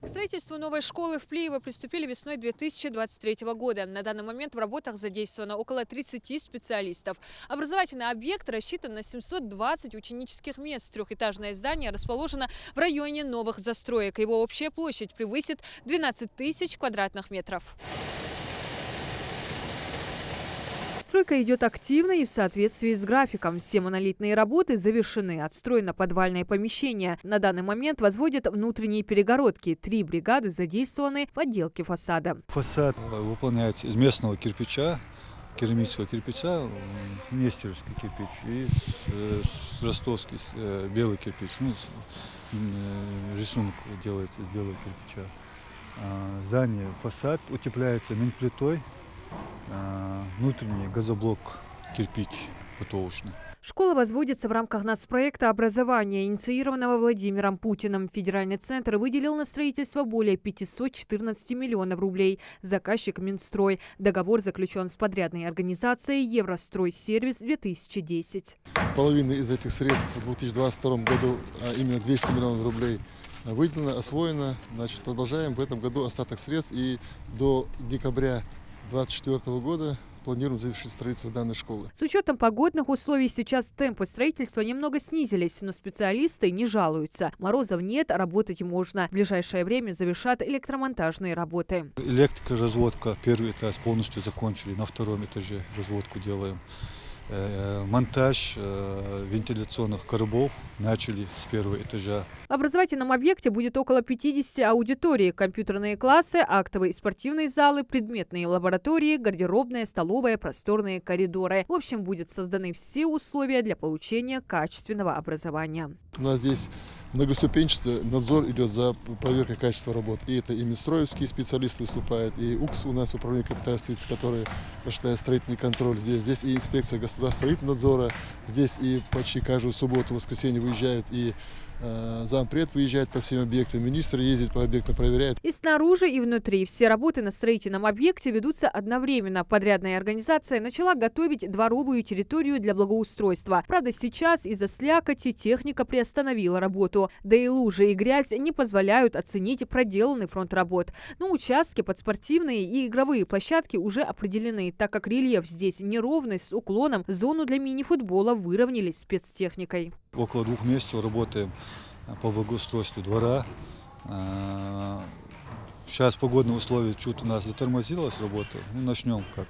К строительству новой школы в Плиево приступили весной 2023 года. На данный момент в работах задействовано около 30 специалистов. Образовательный объект рассчитан на 720 ученических мест. Трехэтажное здание расположено в районе новых застроек. Его общая площадь превысит 12 тысяч квадратных метров. Стройка идет активно и в соответствии с графиком. Все монолитные работы завершены. Отстроено подвальное помещение. На данный момент возводят внутренние перегородки. 3 бригады задействованы в отделке фасада. Фасад выполняется из местного кирпича, керамического кирпича, нестеровский кирпич и с ростовский белый кирпич. Рисунок делается из белого кирпича. Здание, фасад утепляется минплитой. Внутренний газоблок кирпич потолочный. Школа возводится в рамках нацпроекта образования, инициированного Владимиром Путиным. Федеральный центр выделил на строительство более 514 миллионов рублей. Заказчик Минстрой. Договор заключен с подрядной организацией Евростройсервис-2010. Половина из этих средств в 2022 году, а именно 200 миллионов рублей, выделено, освоено. Значит, продолжаем в этом году остаток средств и до декабря 2024 года планируем завершить строительство данной школы. С учетом погодных условий сейчас темпы строительства немного снизились, но специалисты не жалуются. Морозов нет, работать можно. В ближайшее время завершат электромонтажные работы. Электроразводка, первый этаж полностью закончили, на втором этаже разводку делаем. Монтаж вентиляционных коробов начали с первого этажа. В образовательном объекте будет около 50 аудиторий, компьютерные классы, актовые и спортивные залы, предметные лаборатории, гардеробная, столовая, просторные коридоры. В общем, будут созданы все условия для получения качественного образования. У нас здесь многоступенчатый надзор идет за проверкой качества работ. И это и Минстроевские специалисты выступают, и УКС у нас, управление капитальных инвестиций, который осуществляет строительный контроль здесь. Здесь и инспекция государственного строительного надзора, здесь и почти каждую субботу, воскресенье выезжают и зампред выезжает по всем объектам, министр ездит по объектам, проверяет. И снаружи, и внутри. Все работы на строительном объекте ведутся одновременно. Подрядная организация начала готовить дворовую территорию для благоустройства. Правда, сейчас из-за слякоти техника приостановила работу. Да и лужи и грязь не позволяют оценить проделанный фронт работ. Но участки под спортивные и игровые площадки уже определены, так как рельеф здесь неровный, с уклоном. Зону для мини-футбола выровняли спецтехникой. Около 2 месяцев работаем по благоустройству двора. Сейчас погодные условия чуть у нас затормозилась работа. Начнем как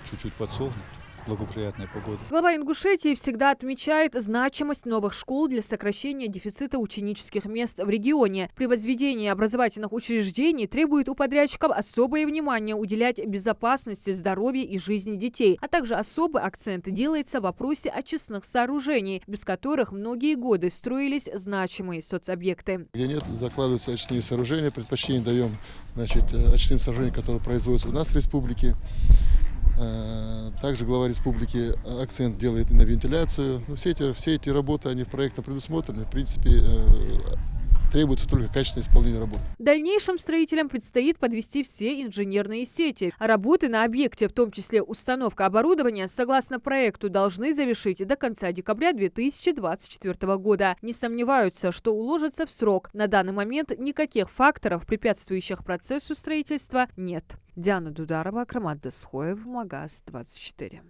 чуть-чуть подсохнуть. Благоприятная погода. Глава Ингушетии всегда отмечает значимость новых школ для сокращения дефицита ученических мест в регионе. При возведении образовательных учреждений требует у подрядчиков особое внимание уделять безопасности, здоровью и жизни детей, а также особый акцент делается в вопросе очистных сооружений, без которых многие годы строились значимые соцобъекты. Где нет, закладываются очистные сооружения, предпочтение даем очистным сооружениям, которые производятся у нас в республике. Также глава республики акцент делает и на вентиляцию. Но все эти работы, они в проектно предусмотрены. В принципе, требуется только качественное исполнение работ. Дальнейшим строителям предстоит подвести все инженерные сети. Работы на объекте, в том числе установка оборудования, согласно проекту, должны завершить до конца декабря 2024 года. Не сомневаются, что уложится в срок. На данный момент никаких факторов, препятствующих процессу строительства, нет. Диана Дударова, Акрамат Десхоев, Магаз 24.